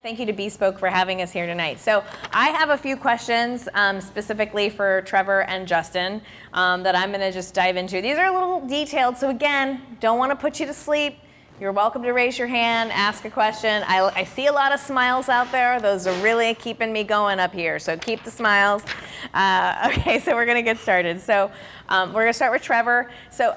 Thank you to Bespoke for having us here tonight. So I have a few questions specifically for Trevor and Justin that I'm going to just dive into. These are a little detailed, so again, don't want to put you to sleep. You're welcome to raise your hand, ask a question. I see a lot of smiles out there. Those are really keeping me going up here, so keep the smiles. Okay, so we're going to get started. So we're going to start with Trevor. So,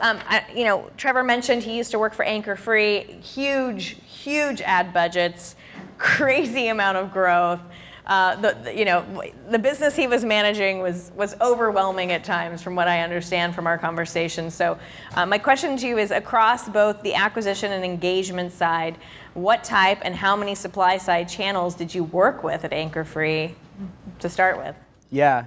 Trevor mentioned he used to work for Anchor Free, huge ad budgets, crazy amount of growth. The business he was managing was overwhelming at times, from what I understand from our conversation. So my question to you is, across both the acquisition and engagement side, what type and how many supply side channels did you work with at Anchor Free to start with? Yeah,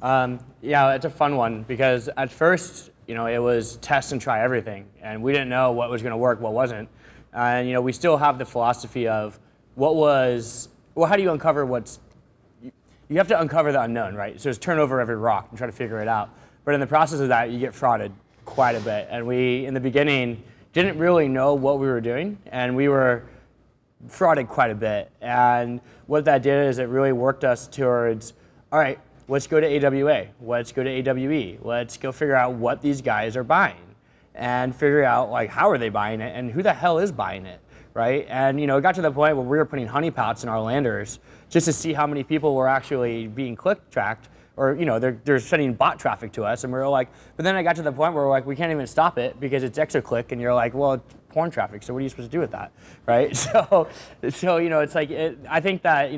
it's a fun one, because at first, it was test and try everything, and we didn't know what was going to work, what wasn't. And we still have the philosophy of how do you uncover you have to uncover the unknown, right? So it's turn over every rock and try to figure it out. But in the process of that, you get frauded quite a bit. And we, in the beginning, didn't really know what we were doing, and we were frauded quite a bit. And what that did is it really worked us towards, all right, let's go to AWA, let's go to AWE, let's go figure out what these guys are buying, and figure out how are they buying it and who the hell is buying it, right? And it got to the point where we were putting honeypots in our landers just to see how many people were actually being click tracked, or they're sending bot traffic to us, and we were like, but then I got to the point where we're like, we can't even stop it because it's extra click, and you're like, well, it's porn traffic, so what are you supposed to do with that, right? So it's I think that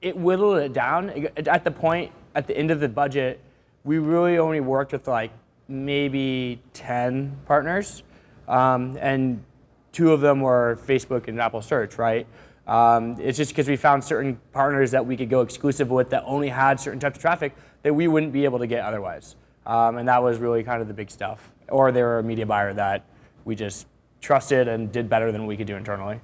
it whittled it down. At the end of the budget, we really only worked with maybe 10 partners, and 2 of them were Facebook and Apple Search, right? It's just because we found certain partners that we could go exclusive with that only had certain types of traffic that we wouldn't be able to get otherwise. And that was really kind of the big stuff. Or they were a media buyer that we just trusted and did better than we could do internally.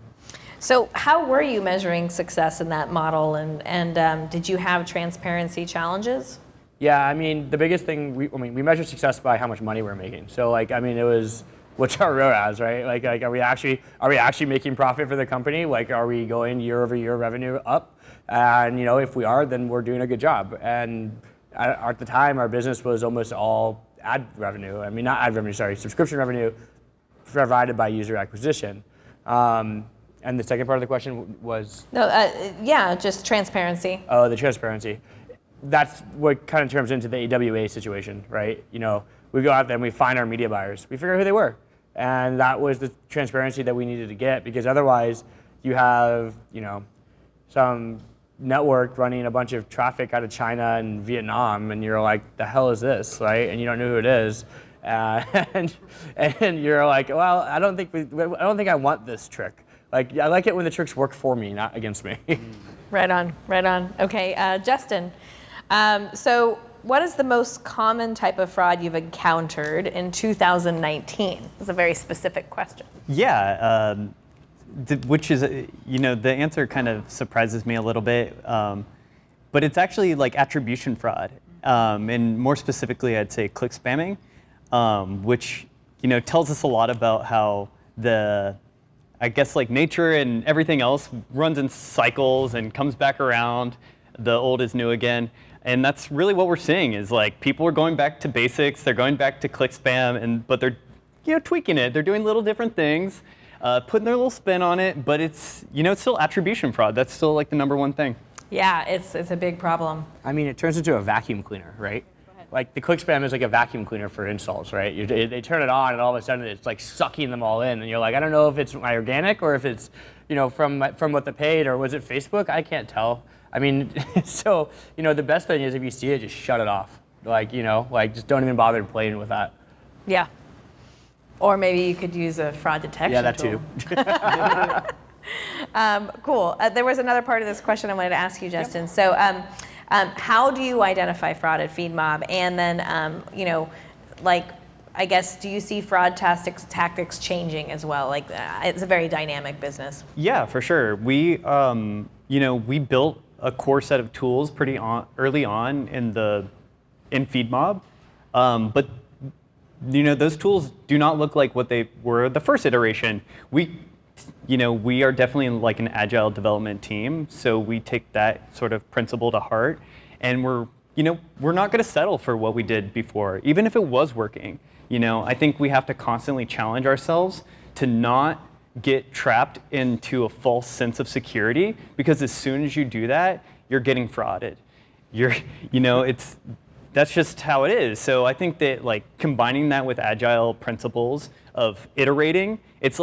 So how were you measuring success in that model, and did you have transparency challenges? Yeah, the biggest thing, we measure success by how much money we're making. So it was, what's our ROAS, right? Are we actually making profit for the company? Are we going year over year revenue up? And if we are, then we're doing a good job. And at the time, our business was almost all ad revenue. Not ad revenue, sorry, subscription revenue provided by user acquisition. And the second part of the question was? No, just transparency. Oh, the transparency. That's what kind of turns into the AWA situation, right? We go out there and we find our media buyers. We figure out who they were. And that was the transparency that we needed to get, because otherwise you have, some network running a bunch of traffic out of China and Vietnam, and you're like, the hell is this, right? And you don't know who it is. And you're like, well, I don't think I want this trick. I like it when the tricks work for me, not against me. Right on. Okay, Justin. So what is the most common type of fraud you've encountered in 2019? It's a very specific question. Yeah, which is, the answer kind of surprises me a little bit, but it's actually attribution fraud, and more specifically, I'd say click spamming, which tells us a lot about how nature and everything else runs in cycles and comes back around. The old is new again. And that's really what we're seeing is people are going back to basics, they're going back to click spam, but they're tweaking it. They're doing little different things, putting their little spin on it, but it's it's still attribution fraud. That's still the number one thing. Yeah, it's a big problem. It turns into a vacuum cleaner, right? The click spam is like a vacuum cleaner for installs, right? They turn it on and all of a sudden it's sucking them all in, and you're like, I don't know if it's my organic or if it's from what they paid, or was it Facebook? I can't tell. So, the best thing is if you see it, just shut it off. Just don't even bother playing with that. Yeah. Or maybe you could use a fraud detection tool. Yeah, that too. Cool. There was another part of this question I wanted to ask you, Justin. Yep. So how do you identify fraud at FeedMob? And then, I guess, do you see fraud tactics changing as well? It's a very dynamic business. Yeah, for sure. We built a core set of tools pretty early on in FeedMob, but those tools do not look like what they were the first iteration. We we are definitely like an agile development team, so we take that sort of principle to heart, and we're not going to settle for what we did before, even if it was working. I think we have to constantly challenge ourselves to not get trapped into a false sense of security, because as soon as you do that, you're getting frauded. That's just how it is. So I think that like combining that with agile principles of iterating, it's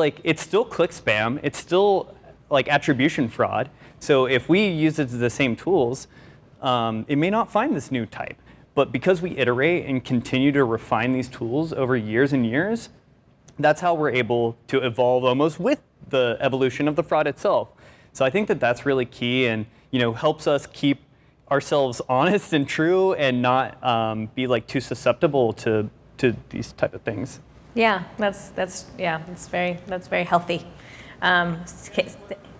still click spam, it's still like attribution fraud. So if we use it as the same tools, it may not find this new type. But because we iterate and continue to refine these tools over years and years, that's how we're able to evolve almost with the evolution of the fraud itself. So I think that that's really key, and helps us keep ourselves honest and true, and not be like too susceptible to these type of things. Yeah, that's very healthy.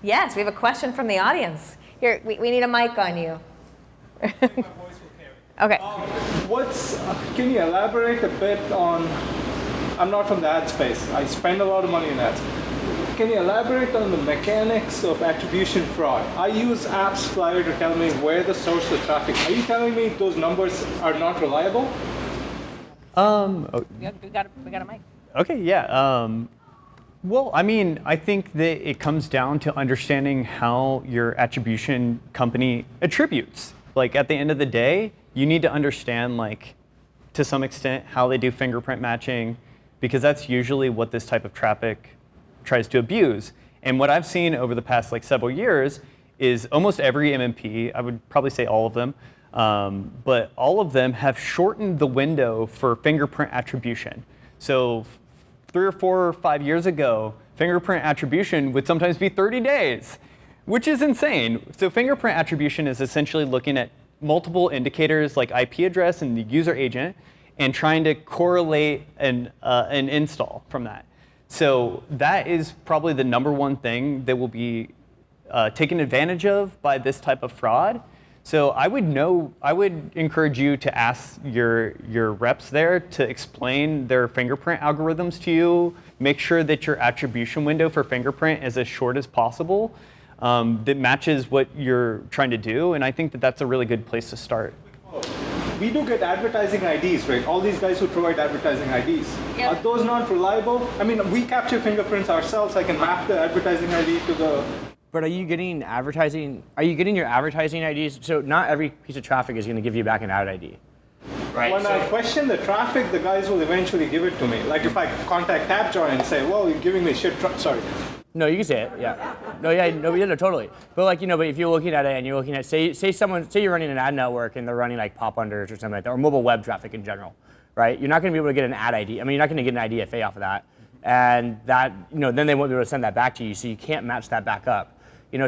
Yes, we have a question from the audience. Here, we need a mic on you. Okay. Can you elaborate a bit on? I'm not from the ad space. I spend a lot of money in ads. Can you elaborate on the mechanics of attribution fraud? I use Apps Flyer to tell me where the source of traffic. Are you telling me those numbers are not reliable? We got a mic. Okay, yeah. Well, I mean, I think that it comes down to understanding how your attribution company attributes. Like at the end of the day, you need to understand, like, to some extent, how they do fingerprint matching, because that's usually what this type of traffic tries to abuse. And what I've seen over the past several years is almost every MMP, I would probably say all of them, but all of them have shortened the window for fingerprint attribution. So 3 or 4 or 5 years ago, fingerprint attribution would sometimes be 30 days, which is insane. So fingerprint attribution is essentially looking at multiple indicators like IP address and the user agent, and trying to correlate an install from that. So that is probably the #1 thing that will be taken advantage of by this type of fraud. So I would encourage you to ask your reps there to explain their fingerprint algorithms to you. Make sure that your attribution window for fingerprint is as short as possible, that matches what you're trying to do. And I think that that's a really good place to start. We do get advertising IDs, right? All these guys who provide advertising IDs. Yep. Are those not reliable? I mean, we capture fingerprints ourselves. I can map the advertising ID to the... But are you getting advertising? Are you getting your advertising IDs? So not every piece of traffic is going to give you back an ad ID. Right. When I question the traffic, the guys will eventually give it to me. Like if I contact TapJoy and say, well, you're giving me shit sorry. No, you can say it, yeah. No, totally. But but if you're looking at it and you're looking at, say you're running an ad network and they're running like pop unders or something like that, or mobile web traffic in general, right? You're not going to be able to get an ad ID. I mean, you're not going to get an IDFA off of that, and that, then they won't be able to send that back to you, so you can't match that back up.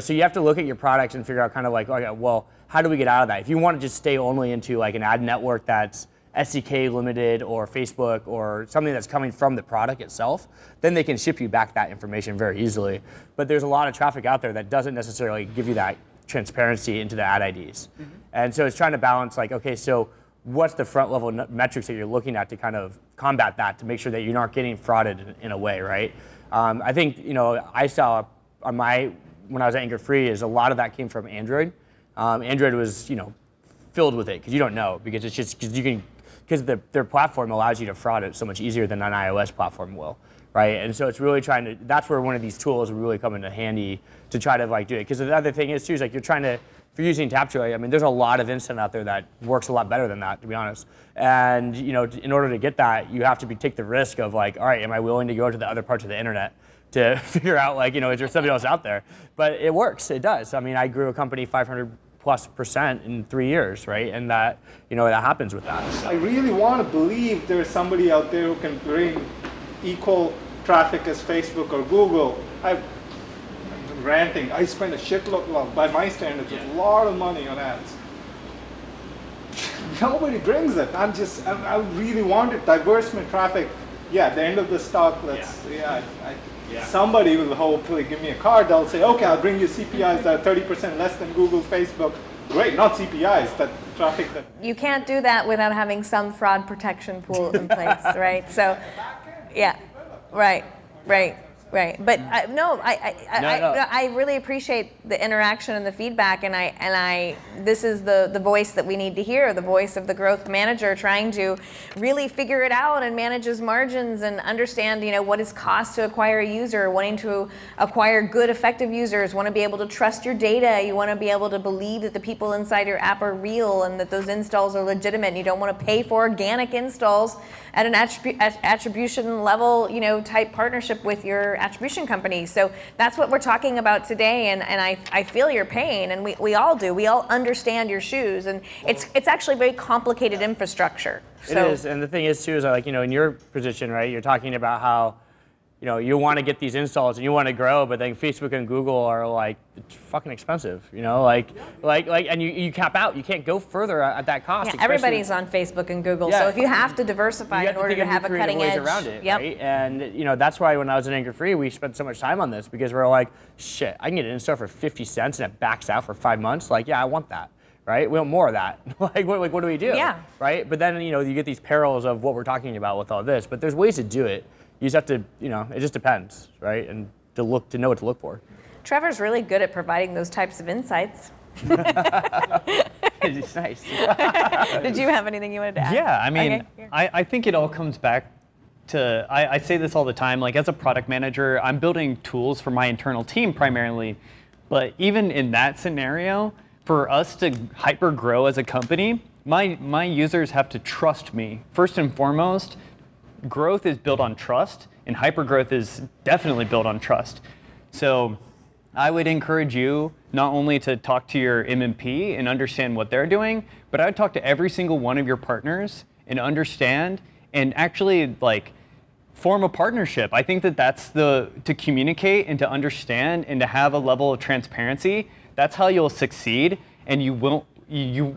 So you have to look at your products and figure out kind of like, okay, well, how do we get out of that? If you want to just stay only into like an ad network that's SDK limited or Facebook or something that's coming from the product itself, then they can ship you back that information very easily. But there's a lot of traffic out there that doesn't necessarily give you that transparency into the ad IDs. Mm-hmm. And so it's trying to balance like, okay, so what's the front level metrics that you're looking at to kind of combat that, to make sure that you're not getting frauded in a way, right? I think, I saw on when I was at Anchor Free is a lot of that came from Android. Android was, filled with it because you don't know, because it's just because their platform allows you to fraud it so much easier than an iOS platform will, right? And so it's really that's where one of these tools will really come into handy to try to do it. Because the other thing is too, is if you're using TapJoy, I mean, there's a lot of instant out there that works a lot better than that, to be honest. And in order to get that, you have to take the risk of all right, am I willing to go to the other parts of the internet to figure out is there something else out there? But it works, it does. I mean, I grew a company 500+% in 3 years, right? And that, that happens with that. I really want to believe there's somebody out there who can bring equal traffic as Facebook or Google. I'm ranting. I spend a shitload, well, by my standards, a lot of money on ads. Nobody brings it. I really want it. Divestment traffic. Yeah, at the end of the stock, somebody will hopefully give me a card. They'll say, okay, I'll bring you CPIs that are 30% less than Google, Facebook. Great, not CPIs, that traffic that... You can't do that without having some fraud protection pool in place, right? So, yeah, right. Right, but I really appreciate the interaction and the feedback, and this is the voice that we need to hear, the voice of the growth manager trying to really figure it out and manage his margins and understand, what it costs to acquire a user, wanting to acquire good, effective users, want to be able to trust your data, you want to be able to believe that the people inside your app are real and that those installs are legitimate, and you don't want to pay for organic installs at an attribution level, type partnership with your attribution company. So that's what we're talking about today, and I feel your pain, and we all do. We all understand your shoes, and it's actually very complicated infrastructure. So. It is, and the thing is too is like, in your position, right, you're talking about how, you want to get these installs and you want to grow, but then Facebook and Google are like, it's fucking expensive, and you cap out. You can't go further at that cost. Yeah, everybody's on Facebook and Google, so if you have to diversify in order to have a cutting edge. Around it, right? And that's why when I was at Anchor Free, we spent so much time on this, because we're like, shit, I can get an install for 50 cents and it backs out for 5 months. Like, yeah, I want that. Right? We want more of that. what do we do? Yeah. Right? But then, you get these perils of what we're talking about with all this, but there's ways to do it. You just have to, it just depends, right? And to know what to look for. Trevor's really good at providing those types of insights. It's nice. Did you have anything you wanted to add? Yeah, I mean, Okay. I think it all comes back to, I say this all the time, like as a product manager, I'm building tools for my internal team primarily, but even in that scenario, for us to hyper grow as a company, my users have to trust me. First and foremost, growth is built on trust, and hypergrowth is definitely built on trust. So I would encourage you not only to talk to your MMP and understand what they're doing, but I would talk to every single one of your partners and understand and actually form a partnership. I think that's to communicate and to understand and to have a level of transparency. That's how you'll succeed, and you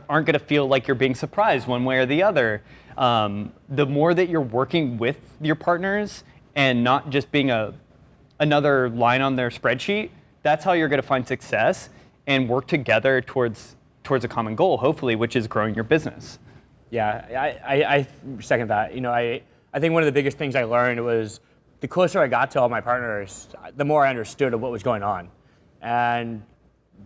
aren't going to feel like you're being surprised one way or the other. The more that you're working with your partners and not just being another line on their spreadsheet, that's how you're going to find success and work together towards a common goal, hopefully, which is growing your business. Yeah, I second that. I think one of the biggest things I learned was the closer I got to all my partners, the more I understood of what was going on. And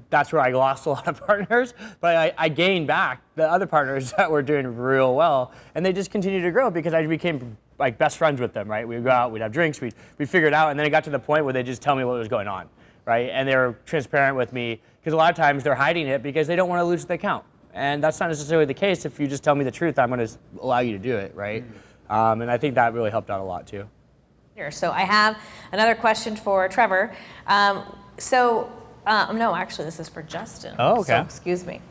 that's where I lost a lot of partners, but I gained back the other partners that were doing real well, and they just continued to grow because I became like best friends with them, right? We'd go out, we'd have drinks, we'd figure it out, and then it got to the point where they just tell me what was going on, right? And they were transparent with me, because a lot of times they're hiding it because they don't want to lose the account. And that's not necessarily the case. If you just tell me the truth, I'm going to allow you to do it, right? And I think that really helped out a lot too. So I have another question for Trevor. No, actually, this is for Justin. Oh, okay. So, excuse me.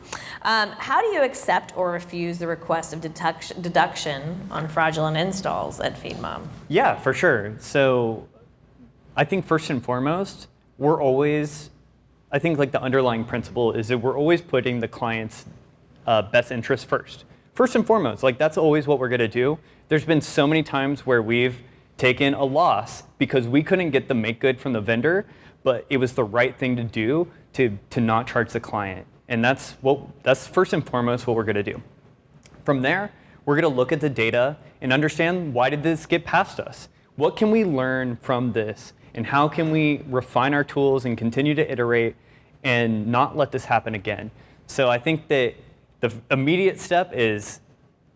How do you accept or refuse the request of deduction on fraudulent installs at FeedMob? Yeah, for sure. So I think first and foremost, I think the underlying principle is that we're always putting the client's best interest first. First and foremost, that's always what we're going to do. There's been so many times where we've taken a loss because we couldn't get the make good from the vendor, but it was the right thing to do to not charge the client. And that's first and foremost what we're going to do. From there, we're going to look at the data and understand, why did this get past us? What can we learn from this? And how can we refine our tools and continue to iterate and not let this happen again? So I think that the immediate step is,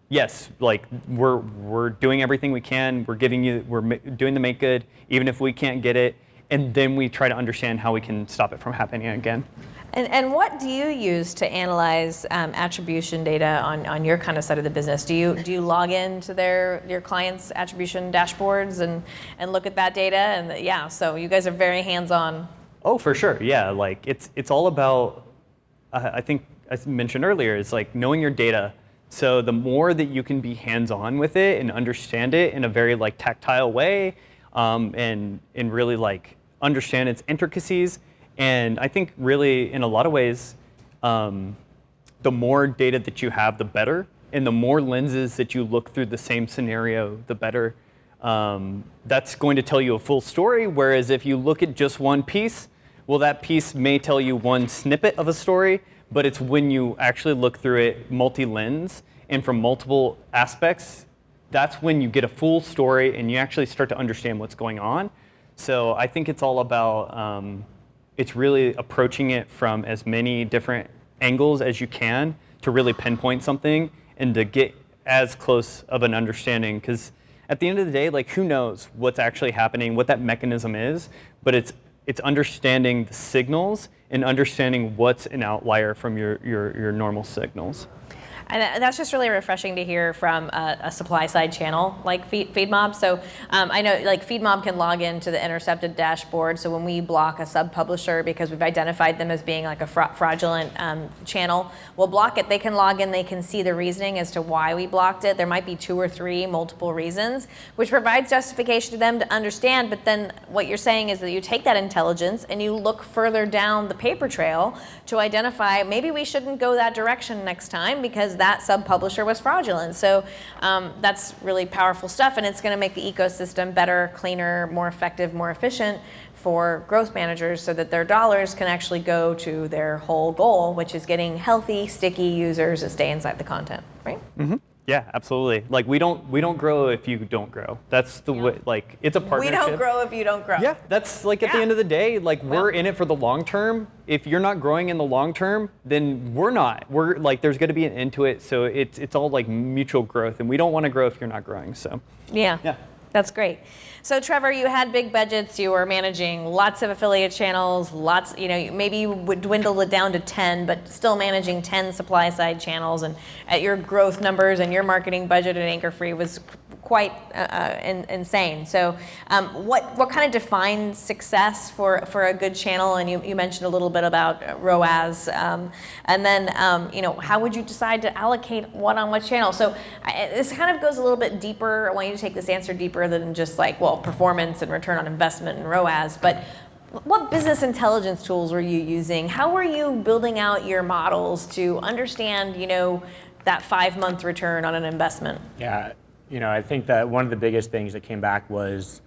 yes, we're doing everything we can. We're doing the make good, even if we can't get it. And then we try to understand how we can stop it from happening again. And what do you use to analyze attribution data on your kind of side of the business? Do you log into your clients' attribution dashboards and look at that data? And so you guys are very hands-on. Oh, for sure. Yeah, it's all about, I think I mentioned earlier, it's knowing your data. So the more that you can be hands-on with it and understand it in a very tactile way, and really understand its intricacies. And I think really in a lot of ways, the more data that you have, the better. And the more lenses that you look through the same scenario, the better. That's going to tell you a full story. Whereas if you look at just one piece, well, that piece may tell you one snippet of a story, but it's when you actually look through it multi-lens and from multiple aspects, that's when you get a full story and you actually start to understand what's going on. So I think it's all about, it's really approaching it from as many different angles as you can to really pinpoint something and to get as close of an understanding. Because at the end of the day, like, who knows what's actually happening, what that mechanism is, but it's understanding the signals and understanding what's an outlier from your normal signals. And that's just really refreshing to hear from a supply side channel like FeedMob. So I know like FeedMob can log into the Interceptd dashboard. So when we block a sub publisher because we've identified them as being like a fraudulent channel, we'll block it. They can log in, they can see the reasoning as to why we blocked it. There might be 2 or 3 multiple reasons, which provides justification to them to understand. But then what you're saying is that you take that intelligence and you look further down the paper trail to identify maybe we shouldn't go that direction next time because that sub-publisher was fraudulent. So that's really powerful stuff, and it's going to make the ecosystem better, cleaner, more effective, more efficient for growth managers so that their dollars can actually go to their whole goal, which is getting healthy, sticky users that stay inside the content, right? Mm-hmm. Yeah, absolutely. Like we don't grow if you don't grow. That's the way. Like it's a partnership. We don't grow if you don't grow. Yeah, that's like at the end of the day, like we're in it for the long term. If you're not growing in the long term, then we're not. We're like there's going to be an end to it. So it's all like mutual growth, and we don't want to grow if you're not growing. So yeah. That's great. So Trevor, you had big budgets. You were managing lots of affiliate channels, lots, maybe you would dwindle it down to 10, but still managing 10 supply side channels. And at your growth numbers and your marketing budget at Anchor Free was quite insane. So what kind of defines success for a good channel? And you mentioned a little bit about ROAS. And then, how would you decide to allocate what on what channel? So this kind of goes a little bit deeper. I want you to take this answer deeper than just like, performance and return on investment and ROAS. But what business intelligence tools were you using? How were you building out your models to understand, that 5-month return on an investment? Yeah. I think that one of the biggest things that came back was,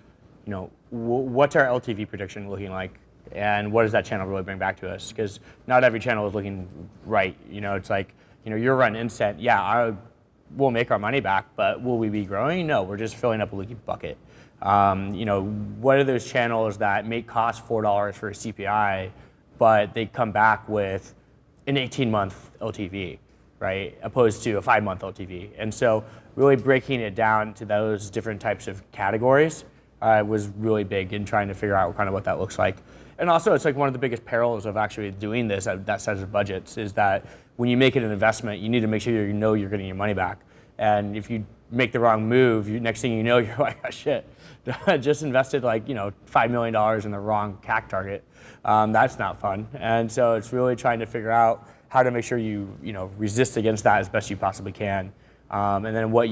what's our LTV prediction looking like, and what does that channel really bring back to us? Because not every channel is looking right. It's like, you're running Instant. Yeah, we'll make our money back, but will we be growing? No, we're just filling up a leaky bucket. What are those channels that may cost $4 for a CPI, but they come back with an 18-month LTV, right, opposed to a 5-month LTV? And so really breaking it down to those different types of categories was really big in trying to figure out kind of what that looks like. And also, it's like one of the biggest perils of actually doing this at that size of budgets is that when you make it an investment, you need to make sure you're getting your money back. And if you make the wrong move, next thing you know, you're like, oh shit, I just invested like $5 million in the wrong CAC target. That's not fun. And so it's really trying to figure out how to make sure you resist against that as best you possibly can. And then what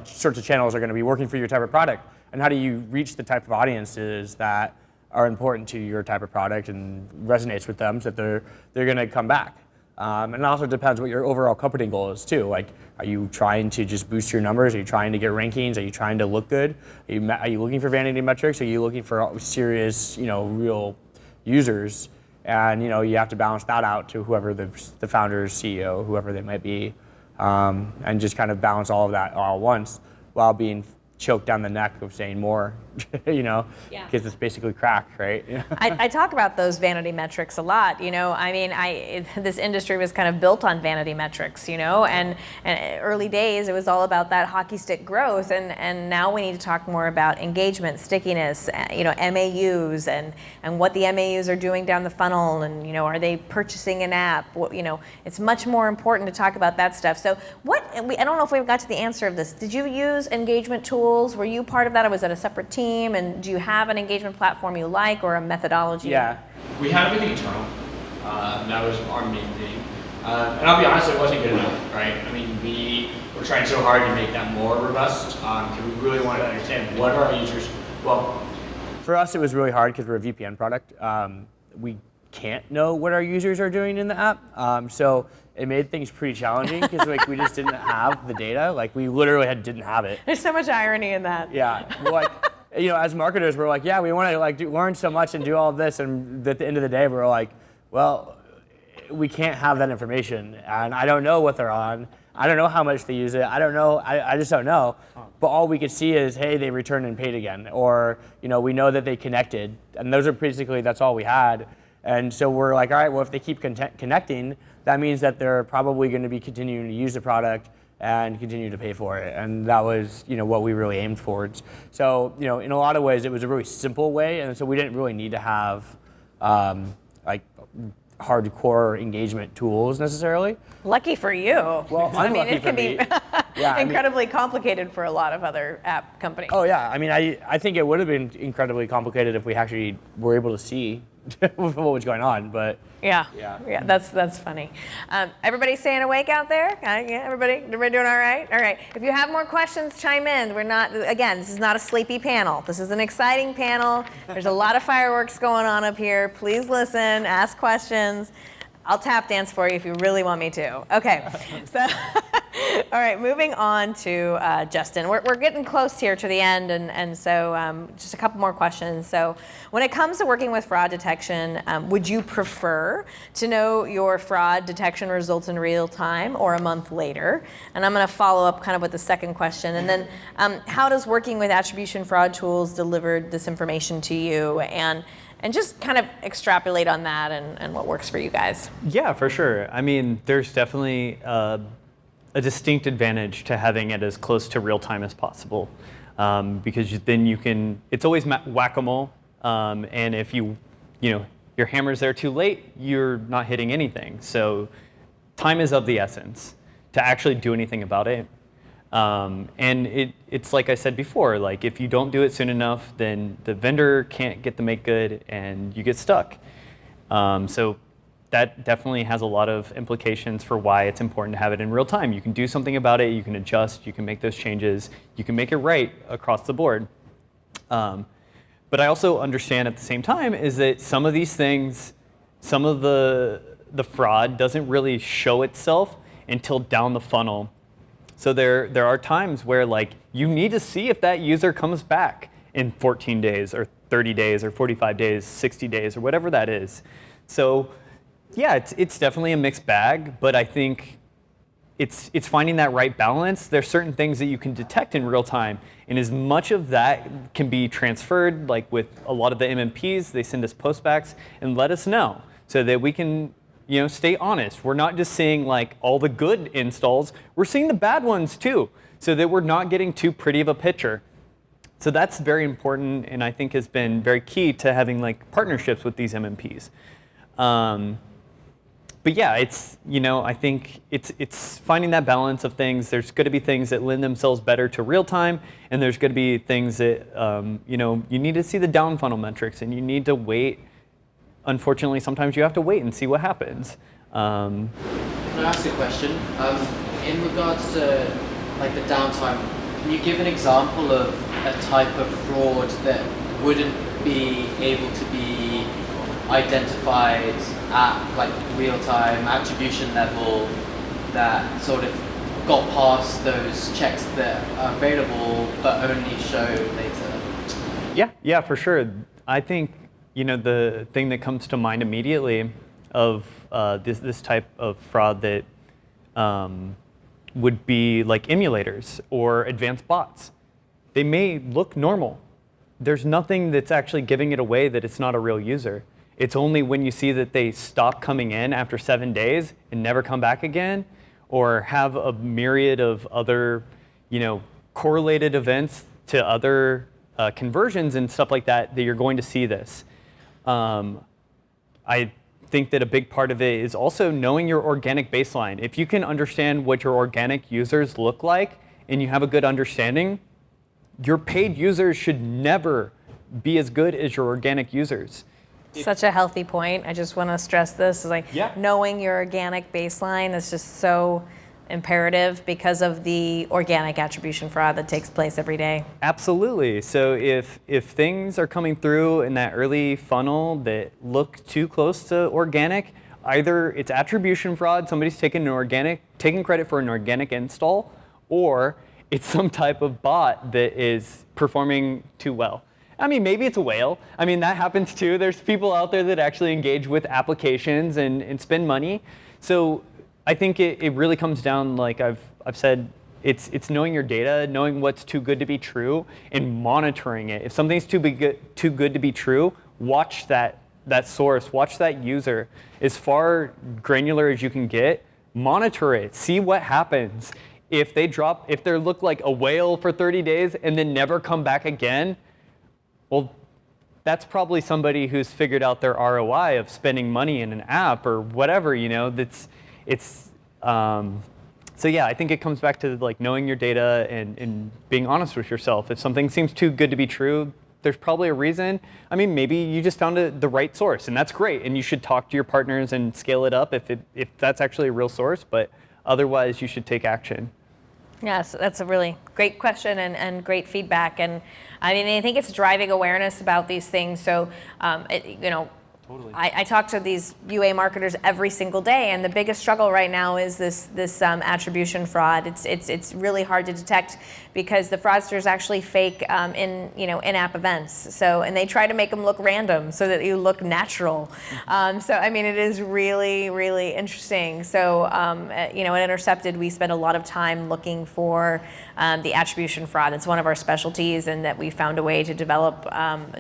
sorts of channels are going to be working for your type of product, and how do you reach the type of audiences that are important to your type of product and resonates with them so that they're going to come back. And it also depends what your overall company goal is too. Like, are you trying to just boost your numbers? Are you trying to get rankings? Are you trying to look good? Are you looking for vanity metrics? Are you looking for serious, real users? And you have to balance that out to whoever the founders, CEO, whoever they might be, and just kind of balance all of that all at once while being choked down the neck of saying more, because it's basically crack, right? I talk about those vanity metrics a lot. This industry was kind of built on vanity metrics, and early days it was all about that hockey stick growth, and now we need to talk more about engagement, stickiness, MAUs, and what the MAUs are doing down the funnel, and are they purchasing an app? It's much more important to talk about that stuff. So I don't know if we've got to the answer of this. Did you use engagement tools? Were you part of that, or was it a separate team? And do you have an engagement platform you like, or a methodology? Yeah, we had everything internal. That was our main thing. And I'll be honest, it wasn't good enough, right? We were trying so hard to make that more robust because we really wanted to understand what our users. Well, for us, it was really hard because we're a VPN product. We can't know what our users are doing in the app. So it made things pretty challenging because we just didn't have the data. Like, we literally didn't have it. There's so much irony in that. Yeah. As marketers, we're like, yeah, we want to learn so much and do all of this, and at the end of the day, we're like, well, we can't have that information, and I don't know what they're on. I don't know how much they use it. I don't know. I just don't know. But all we could see is, hey, they returned and paid again, or we know that they connected, and those are basically that's all we had. And so we're like, all right, well, if they keep connecting, that means that they're probably going to be continuing to use the product and continue to pay for it. And that was, what we really aimed towards. So, in a lot of ways, it was a really simple way, and so we didn't really need to have like hardcore engagement tools necessarily. Lucky for you. Well, I mean, unlucky it can for be me. Yeah, incredibly complicated for a lot of other app companies. Oh yeah, I mean, I think it would have been incredibly complicated if we actually were able to see what was going on, but Yeah, Yeah. that's funny. Everybody staying awake out there? Yeah, everybody doing all right? All right. If you have more questions, chime in. This is not a sleepy panel. This is an exciting panel. There's a lot of fireworks going on up here. Please listen, ask questions. I'll tap dance for you if you really want me to. Okay, so, all right, moving on to Justin. We're getting close here to the end, and so just a couple more questions. So when it comes to working with fraud detection, would you prefer to know your fraud detection results in real time or a month later? And I'm going to follow up kind of with the second question. And then how does working with attribution fraud tools deliver this information to you? And just kind of extrapolate on that and what works for you guys. Yeah, for sure. I mean, there's definitely a distinct advantage to having it as close to real time as possible, because then you can. It's always whack-a-mole, and if your hammer's there too late, you're not hitting anything. So, time is of the essence to actually do anything about it. And it's like I said before, like if you don't do it soon enough, then the vendor can't get the make good and you get stuck. So that definitely has a lot of implications for why it's important to have it in real time. You can do something about it, you can adjust, you can make those changes, you can make it right across the board. But I also understand at the same time is that some of these things, some of the fraud doesn't really show itself until down the funnel. So there are times where like you need to see if that user comes back in 14 days or 30 days or 45 days, 60 days or whatever that is. So yeah, it's definitely a mixed bag, but I think it's finding that right balance. There's certain things that you can detect in real time, and as much of that can be transferred, like with a lot of the MMPs, they send us postbacks and let us know so that we can stay honest. We're not just seeing like all the good installs, we're seeing the bad ones too, so that we're not getting too pretty of a picture. So that's very important, and I think has been very key to having like partnerships with these MMPs. But yeah, I think it's finding that balance of things. There's going to be things that lend themselves better to real time, and there's going to be things that you need to see the down funnel metrics, and you need to wait. Unfortunately, sometimes you have to wait and see what happens. Can I ask a question? In regards to like the downtime, can you give an example of a type of fraud that wouldn't be able to be identified at like real-time attribution level that sort of got past those checks that are available but only show later? Yeah, for sure. I think the thing that comes to mind immediately of this type of fraud that would be like emulators or advanced bots. They may look normal. There's nothing that's actually giving it away that it's not a real user. It's only when you see that they stop coming in after 7 days and never come back again, or have a myriad of other, correlated events to other conversions and stuff like that, that you're going to see this. I think that a big part of it is also knowing your organic baseline. If you can understand what your organic users look like and you have a good understanding, your paid users should never be as good as your organic users. Such a healthy point. I just want to stress this, is like knowing your organic baseline is just so imperative because of the organic attribution fraud that takes place every day. Absolutely. So if things are coming through in that early funnel that look too close to organic, either it's attribution fraud, somebody's taking credit for an organic install, or it's some type of bot that is performing too well. I mean, maybe it's a whale. I mean, that happens too. There's people out there that actually engage with applications and spend money. So I think it really comes down, like I've said, it's knowing your data, knowing what's too good to be true, and monitoring it. If something's too good to be true, watch that source, watch that user. As far granular as you can get, monitor it, see what happens. If they look like a whale for 30 days and then never come back again, well, that's probably somebody who's figured out their ROI of spending money in an app or whatever, So yeah, I think it comes back to like knowing your data and being honest with yourself. If something seems too good to be true, there's probably a reason. I mean, maybe you just found the right source, and that's great. And you should talk to your partners and scale it up if that's actually a real source. But otherwise, you should take action. Yes, that's a really great question and great feedback. And I mean, I think it's driving awareness about these things. So, Totally. I talk to these UA marketers every single day, and the biggest struggle right now is this attribution fraud. It's really hard to detect because the fraudsters actually fake in-app events. So, and they try to make them look random so that you look natural. So I mean, it is really, really interesting. So at Interceptd, we spend a lot of time looking for the attribution fraud. It's one of our specialties, and that we found a way to develop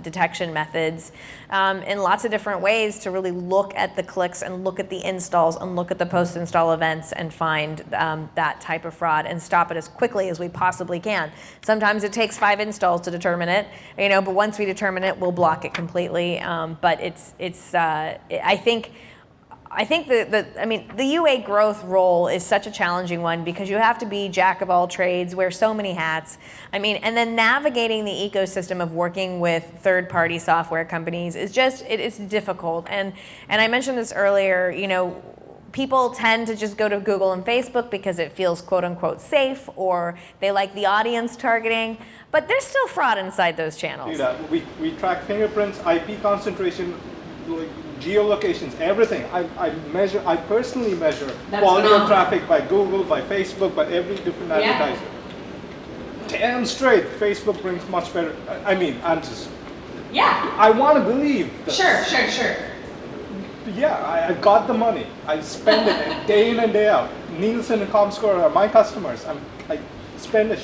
detection methods in lots of different ways to really look at the clicks and look at the installs and look at the post-install events and find that type of fraud and stop it as quickly as we possibly can. Sometimes it takes 5 installs to determine it, but once we determine it, we'll block it completely. But I think the UA growth role is such a challenging one because you have to be jack of all trades, wear so many hats. And then navigating the ecosystem of working with third-party software companies is it's difficult. And I mentioned this earlier, people tend to just go to Google and Facebook because it feels quote unquote safe, or they like the audience targeting, but there's still fraud inside those channels. We track fingerprints, IP concentration, geolocations, everything. I personally measure quality of traffic by Google, by Facebook, by every different advertiser. Damn straight, Facebook brings much better. I want to believe that. Sure. Yeah, I got the money. I spend it day in and day out. Nielsen and Comscore are my customers. I spend it,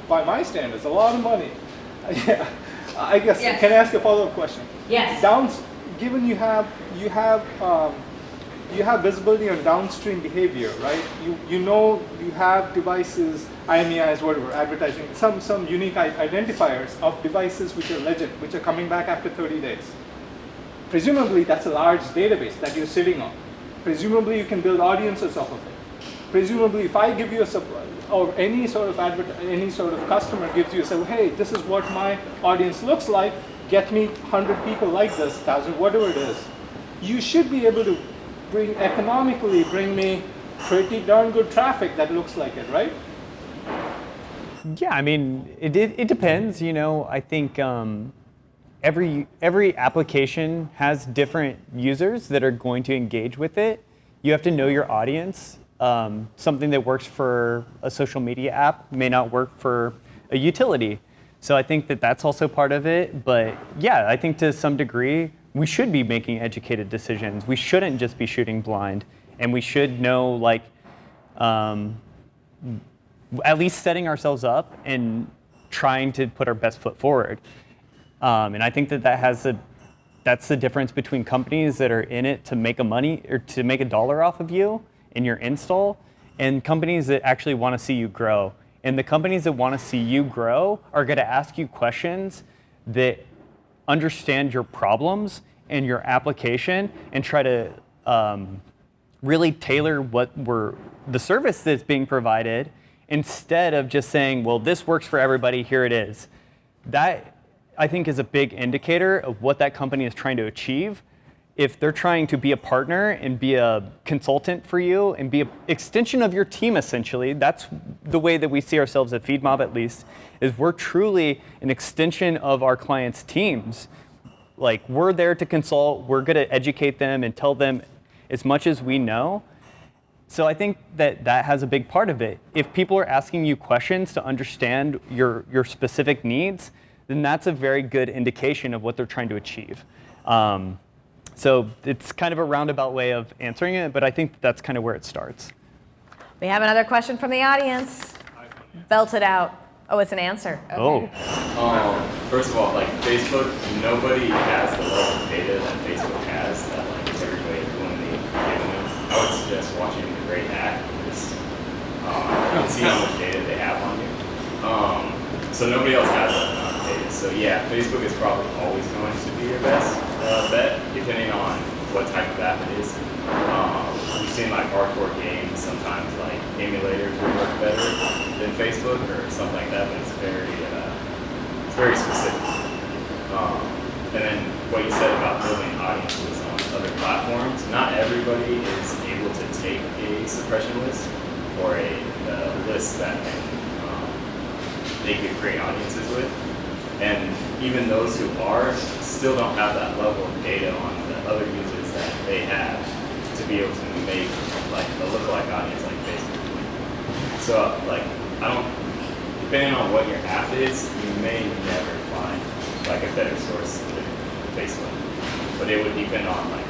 by my standards, a lot of money. I guess. Yes. Can I ask a follow-up question? Yes. Given you have visibility on downstream behavior, right? You have devices, IMEIs, whatever, advertising, some unique identifiers of devices which are legit, which are coming back after 30 days. Presumably that's a large database that you're sitting on. Presumably you can build audiences off of it. Presumably if I give you or any sort of customer gives you hey, this is what my audience looks like, get me 100 people like this, 1,000, whatever it is. You should be able to economically bring me pretty darn good traffic that looks like it, right? Yeah, it depends. I think every application has different users that are going to engage with it. You have to know your audience. Something that works for a social media app may not work for a utility. So I think that's also part of it. But yeah, I think to some degree, we should be making educated decisions. We shouldn't just be shooting blind. And we should know, at least setting ourselves up and trying to put our best foot forward. And I think that's the difference between companies that are in it to make a dollar off of you in your install, and companies that actually want to see you grow. And the companies that want to see you grow are going to ask you questions that understand your problems and your application and try to really tailor the service that's being provided, instead of just saying, well, this works for everybody, here it is. That, I think, is a big indicator of what that company is trying to achieve. If they're trying to be a partner and be a consultant for you and be an extension of your team, essentially, that's the way that we see ourselves at FeedMob, at least, is we're truly an extension of our clients' teams. We're there to consult, we're going to educate them and tell them as much as we know. So I think that has a big part of it. If people are asking you questions to understand your specific needs, then that's a very good indication of what they're trying to achieve. So it's kind of a roundabout way of answering it, but I think that's kind of where it starts. We have another question from the audience. Belt it out. Oh, it's an answer. Okay. First of all, like Facebook, nobody has the level of data that Facebook has that like everybody willingly giving them. I would suggest watching the Great Hack. Just you can see how much data they have on you. So nobody else has that amount of data. So yeah, Facebook is probably always going to be your best bet, depending on what type of app it is. We've seen like hardcore games, sometimes like emulators will work better than Facebook or something like that, but it's very specific. And then what you said about building audiences on other platforms, not everybody is able to take a suppression list or a list that they could create audiences with. And even those who are still don't have that level of data on the other users that they have to be able to make like a lookalike audience like Facebook. So like depending on what your app is, you may never find like a better source than Facebook. But it would depend on like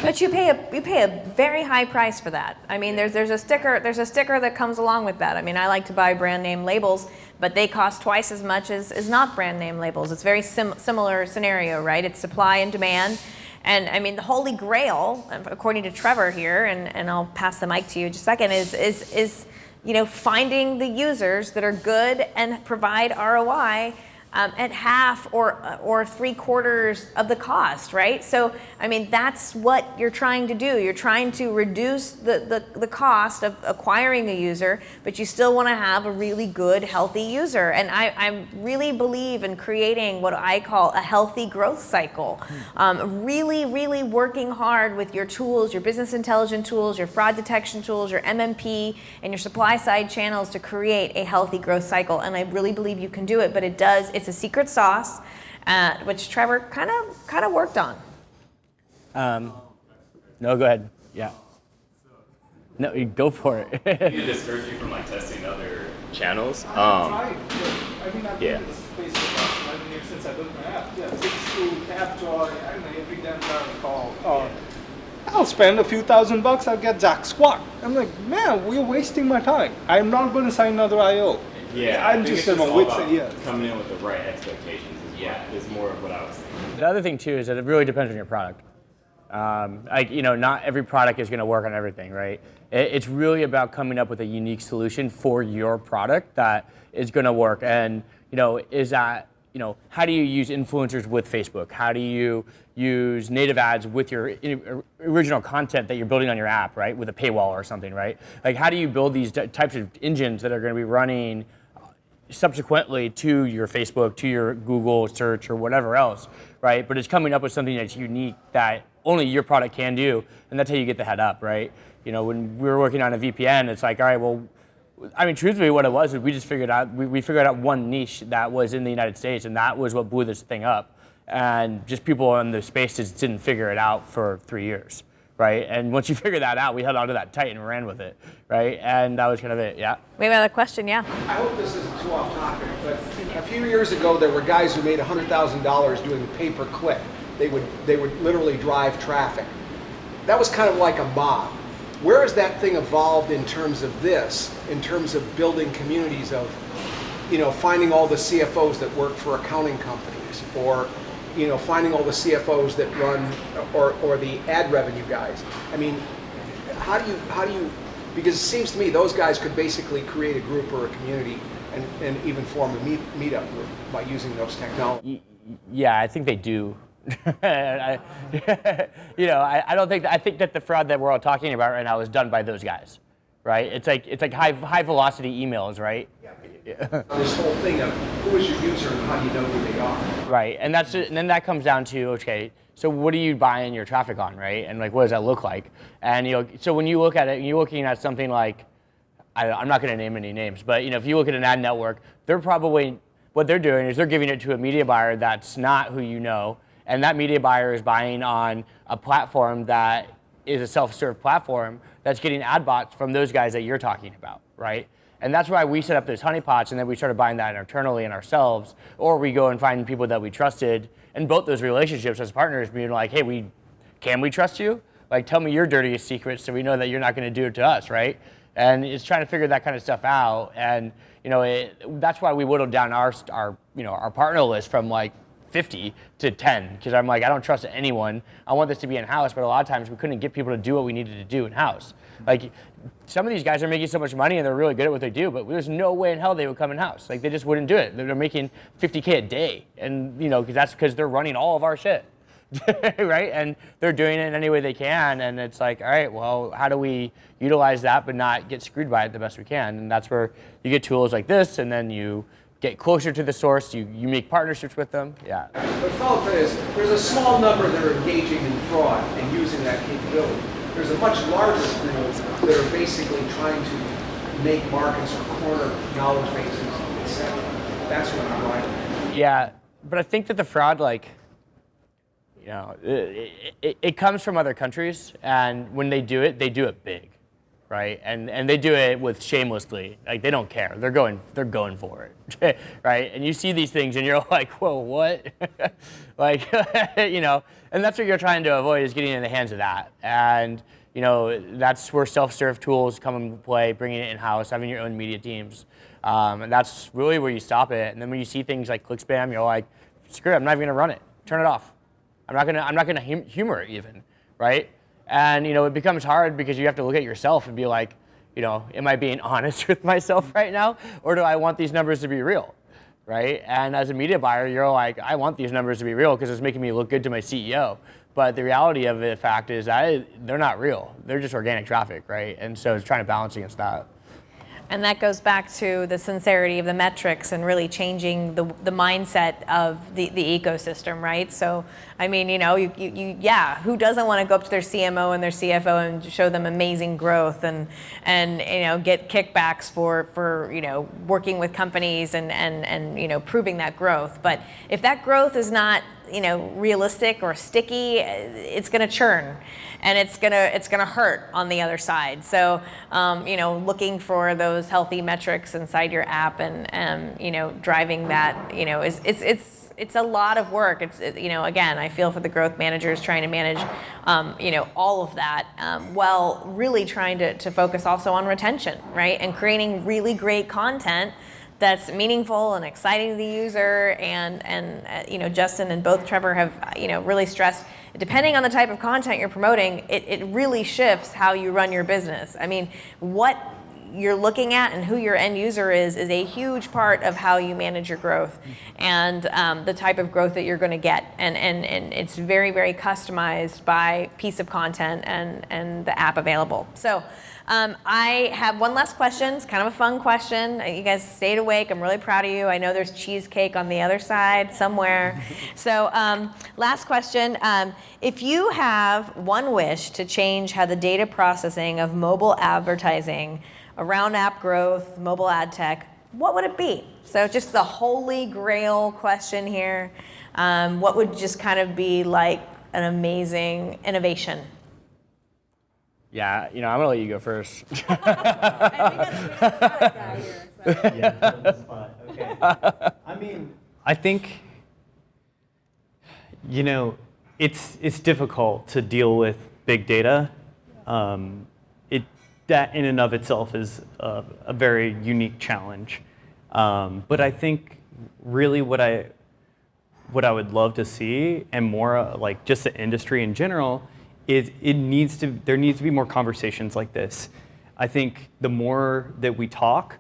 But you pay a very high price for that. I mean, there's a sticker that comes along with that. I mean, I like to buy brand name labels, but they cost twice as much as not brand name labels. It's very similar scenario, right? It's supply and demand. And I mean, the holy grail, according to Trevor here, and I'll pass the mic to you in just a second, is finding the users that are good and provide ROI at half or 3/4 of the cost, right? So, I mean, that's what you're trying to do. You're trying to reduce the cost of acquiring a user, but you still want to have a really good, healthy user. And I really believe in creating what I call a healthy growth cycle. Really, really working hard with your tools, your business intelligence tools, your fraud detection tools, your MMP, and your supply side channels to create a healthy growth cycle. And I really believe you can do it, but it's a secret sauce, which Trevor kind of worked on. No, go ahead. Yeah. No, you go for it. it discourage you from like testing other channels. I mean, I've Yeah. been in this space for 11 years since I built my app. Yeah, Pixel, AppJoy, I don't know, every damn time I call. I'll spend a few $1,000, I'll get Jack Squat. I'm like, man, we're wasting my time. I'm not going to sign another IO. Yeah, I'm I think just it's in my all wits about end, yeah. coming in with the right expectations is more of what I was thinking. The other thing too is that it really depends on your product. Not every product is going to work on everything, right? It's really about coming up with a unique solution for your product that is going to work. And how do you use influencers with Facebook? How do you use native ads with your original content that you're building on your app, right? With a paywall or something, right? Like, how do you build these types of engines that are going to be running subsequently to your Facebook, to your Google search or whatever else, right? But it's coming up with something that's unique that only your product can do, and that's how you get the head up, right? When we were working on a VPN, it's like, all right, well, I mean, truthfully, what it was is we just figured out, we figured out one niche that was in the United States, and that was what blew this thing up. And just people in the space just didn't figure it out for 3 years, right? And once you figure that out, we held onto that tight and ran with it, right? And that was kind of it, yeah. We have another question, yeah. I hope this isn't too off topic, but a few years ago there were guys who made $100,000 doing pay-per-click. They would literally drive traffic. That was kind of like a mob. Where has that thing evolved in terms of this, in terms of building communities of, finding all the CFOs that work for accounting companies, or, finding all the CFOs that run, or the ad revenue guys? I mean, how do you, because it seems to me those guys could basically create a group or a community and even form a meetup group by using those technologies. Yeah, I think they do. I think that the fraud that we're all talking about right now is done by those guys, right? It's like high velocity emails, right? Yeah. This whole thing of who is your user and how do you know who they are? Right, and then that comes down to, okay, so what are you buying your traffic on, right? And like, what does that look like? And so when you look at it, you're looking at something like, I'm not going to name any names, but if you look at an ad network, they're probably, what they're doing is they're giving it to a media buyer that's not who you know. And that media buyer is buying on a platform that is a self-serve platform that's getting ad bots from those guys that you're talking about, right? And that's why we set up those honeypots, and then we started buying that internally and ourselves, or we go and find people that we trusted and built those relationships as partners, being like, hey, can we trust you? Like, tell me your dirtiest secrets so we know that you're not going to do it to us, right? And it's trying to figure that kind of stuff out. And that's why we whittled down our partner list from like 50 to 10, because I'm like, I don't trust anyone. I want this to be in-house, but a lot of times we couldn't get people to do what we needed to do in-house. Like, some of these guys are making so much money and they're really good at what they do, but there's no way in hell they would come in-house. Like, they just wouldn't do it. They're making $50K a day, and because they're running all of our shit. Right? And they're doing it in any way they can, and it's like, all right, well, how do we utilize that but not get screwed by it the best we can? And that's where you get tools like this, and then you get closer to the source, you make partnerships with them. Yeah. But follow-up is, there's a small number that are engaging in fraud and using that capability. There's a much larger group that are basically trying to make markets or corner knowledge bases, etc. That's what I'm writing. Yeah, but I think that the fraud, it comes from other countries, and when they do it big, right? And they do it with shamelessly. Like, they don't care. They're going for it, right? And you see these things, and you're like, whoa, what? Like, and that's what you're trying to avoid, is getting in the hands of that. And that's where self-serve tools come into play, bringing it in-house, having your own media teams, and that's really where you stop it. And then when you see things like click spam, you're like, screw it, I'm not even gonna run it. Turn it off. I'm not gonna humor it even, right? And it becomes hard because you have to look at yourself and be like, am I being honest with myself right now, or do I want these numbers to be real, right? And as a media buyer, you're like, I want these numbers to be real because it's making me look good to my CEO. But the reality of the fact is that they're not real. They're just organic traffic, right? And so it's trying to balance against that. And that goes back to the sincerity of the metrics and really changing the mindset of the ecosystem, right? So, I mean, who doesn't want to go up to their CMO and their CFO and show them amazing growth and get kickbacks for working with companies and proving that growth. But if that growth is not realistic or sticky, it's going to churn, and it's gonna hurt on the other side. So looking for those healthy metrics inside your app and driving that it's a lot of work. Again, I feel for the growth managers trying to manage all of that while really trying to focus also on retention, right, and creating really great content that's meaningful and exciting to the user. And Justin and both Trevor have really stressed, depending on the type of content you're promoting, it really shifts how you run your business. I mean, what you're looking at and who your end user is a huge part of how you manage your growth and the type of growth that you're going to get. And it's very, very customized by piece of content and the app available. So I have one last question. It's kind of a fun question. You guys stayed awake. I'm really proud of you. I know there's cheesecake on the other side somewhere. So last question. If you have one wish to change how the data processing of mobile advertising around app growth, mobile ad tech, what would it be? So just the holy grail question here. What would just kind of be like an amazing innovation? Yeah, I'm gonna let you go first. I think that's the product guy here. So. Yeah, that's the spot. Okay. I mean, I think, it's difficult to deal with big data. That in and of itself is a very unique challenge. But I think really what I would love to see, and more like just the industry in general, is there needs to be more conversations like this. I think the more that we talk,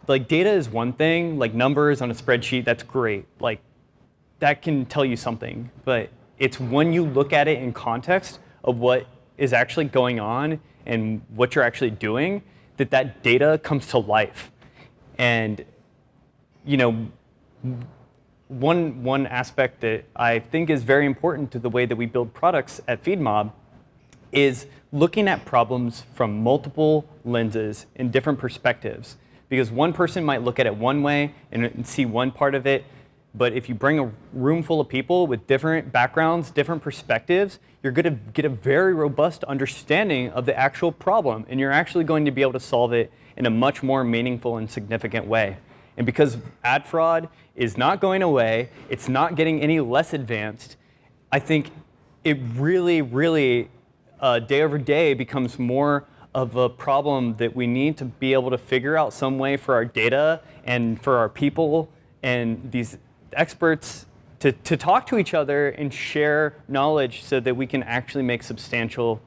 like data is one thing, like numbers on a spreadsheet, that's great. Like that can tell you something, but it's when you look at it in context of what is actually going on and what you're actually doing, that data comes to life. And one aspect that I think is very important to the way that we build products at FeedMob is looking at problems from multiple lenses in different perspectives. Because one person might look at it one way and see one part of it, but if you bring a room full of people with different backgrounds, different perspectives, you're going to get a very robust understanding of the actual problem, and you're actually going to be able to solve it in a much more meaningful and significant way. And because ad fraud is not going away, it's not getting any less advanced, I think it really, really day over day becomes more of a problem that we need to be able to figure out some way for our data and for our people and these experts to talk to each other and share knowledge so that we can actually make substantial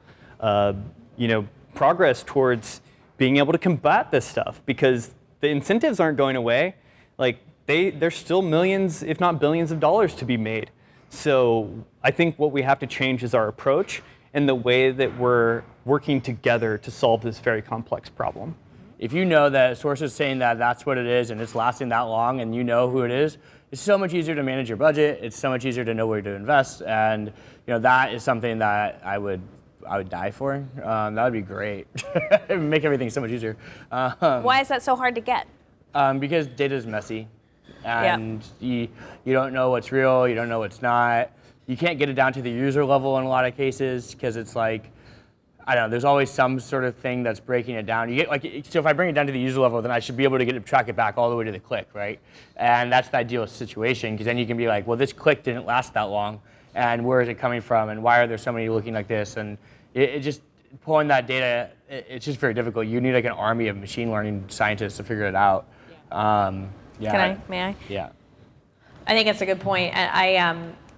progress towards being able to combat this stuff, because the incentives aren't going away. Like there's still millions, if not billions of dollars to be made. So I think what we have to change is our approach and the way that we're working together to solve this very complex problem. If you know that a source is saying that that's what it is and it's lasting that long and you know who it is, it's so much easier to manage your budget. It's so much easier to know where to invest. And that is something that I would die for. That would be great. It would make everything so much easier. Why is that so hard to get? Because data is messy. And you don't know what's real, you don't know what's not. You can't get it down to the user level in a lot of cases because it's like, I don't know, there's always some sort of thing that's breaking it down. So if I bring it down to the user level, then I should be able to track it back all the way to the click, right? And that's the ideal situation, because then you can be like, well, this click didn't last that long, and where is it coming from, and why are there so many looking like this? And it just, pulling that data, it's just very difficult. You need like an army of machine learning scientists to figure it out. May I? Yeah. I think that's a good point.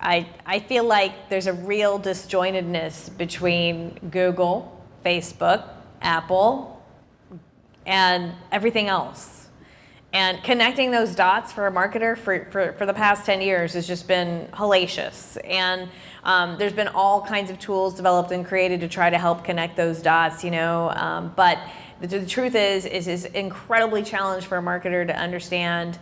I feel like there's a real disjointedness between Google, Facebook, Apple, and everything else. And connecting those dots for a marketer for the past 10 years has just been hellacious. And there's been all kinds of tools developed and created to try to help connect those dots, but the truth is it's incredibly challenging for a marketer to understand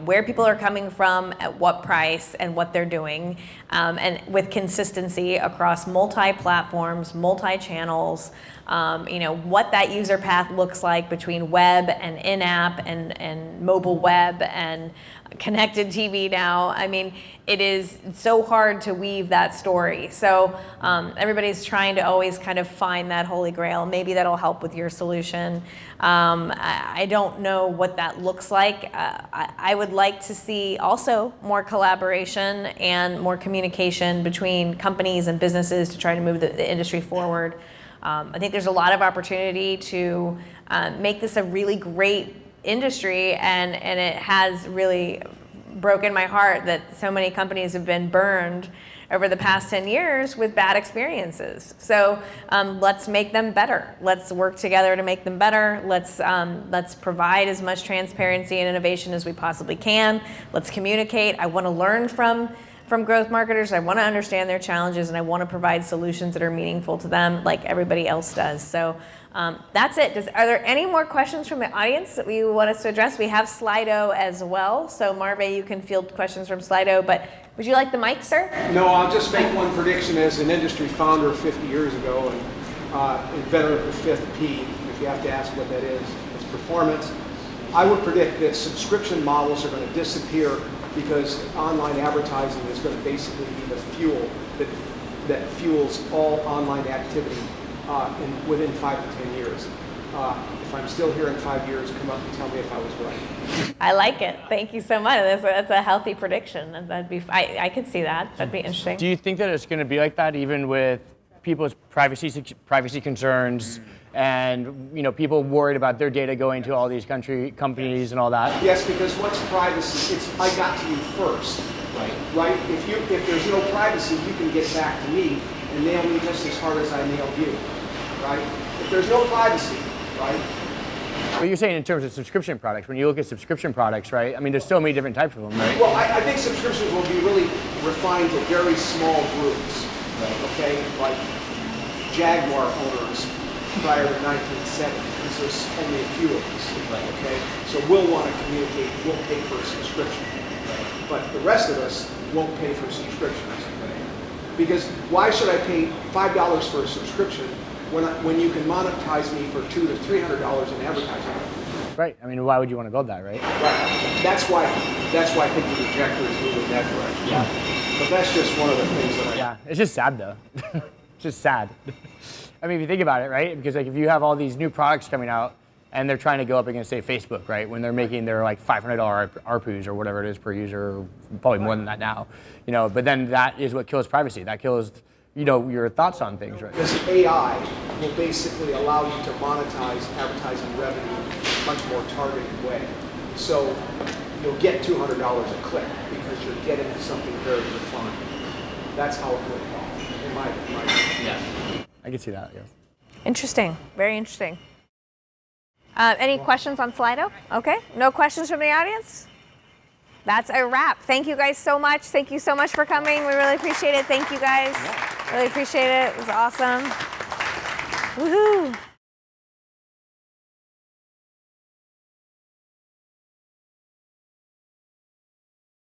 where people are coming from, at what price, and what they're doing, and with consistency across multi-platforms, multi-channels, what that user path looks like between web and in-app and mobile web and connected TV now. I mean, it is so hard to weave that story. So everybody's trying to always kind of find that holy grail. Maybe that'll help with your solution. I don't know what that looks like. I would like to see also more collaboration and more communication between companies and businesses to try to move the industry forward. I think there's a lot of opportunity to make this a really great industry, and it has really broken my heart that so many companies have been burned over the past 10 years with bad experiences. So let's make them better. Let's work together to make them better. Let's provide as much transparency and innovation as we possibly can. Let's communicate. I want to learn from growth marketers. I want to understand their challenges, and I want to provide solutions that are meaningful to them like everybody else does. So that's it. Are there any more questions from the audience that we want us to address? We have Slido as well. So Marve, you can field questions from Slido, but would you like the mic, sir? No, I'll just make one prediction as an industry founder 50 years ago and inventor of the fifth P, if you have to ask what that is, it's performance. I would predict that subscription models are going to disappear because online advertising is going to basically be the fuel that fuels all online activity within 5 to 10 years. If I'm still here in 5 years, come up and tell me if I was right. I like it. Thank you so much. That's a healthy prediction. I could see that. That'd be interesting. Do you think that it's going to be like that even with people's privacy concerns and people worried about their data going to all these companies and all that? Yes, because what's privacy? It's I got to you first. Right? If there's no privacy, you can get back to me and nail me just as hard as I nailed you. Right? If there's no privacy, right? But you're saying in terms of subscription products, when you look at subscription products, right? I mean, there's so many different types of them, right? Well, I think subscriptions will be really refined to very small groups. Okay? Like Jaguar owners prior to 1970, because there's only a few of us. Okay? So we'll want to communicate, we'll pay for a subscription. But the rest of us won't pay for subscriptions. Because why should I pay $5 for a subscription when you can monetize me for $200 to $300 in advertising? Right. I mean, why would you want to build that, right? Right. That's why I think the rejector is moving that direction. Yeah. But that's just one of the things that Yeah. It's just sad though. It's just sad. I mean, if you think about it, right? Because like if you have all these new products coming out and they're trying to go up against, say, Facebook, right? When they're making their like $500 ARPUs or whatever it is per user, or probably more than that now, but then that is what kills privacy. That kills, your thoughts on things, right? Because AI will basically allow you to monetize advertising revenue in a much more targeted way. So you'll get $200 a click because you're getting something very refined. That's how it will evolve, in my opinion. Yeah. I can see that, yes. Interesting. Very interesting. Any questions on Slido? Okay. No questions from the audience? That's a wrap. Thank you guys so much. Thank you so much for coming. We really appreciate it. Thank you guys. Really appreciate it. It was awesome. Woohoo.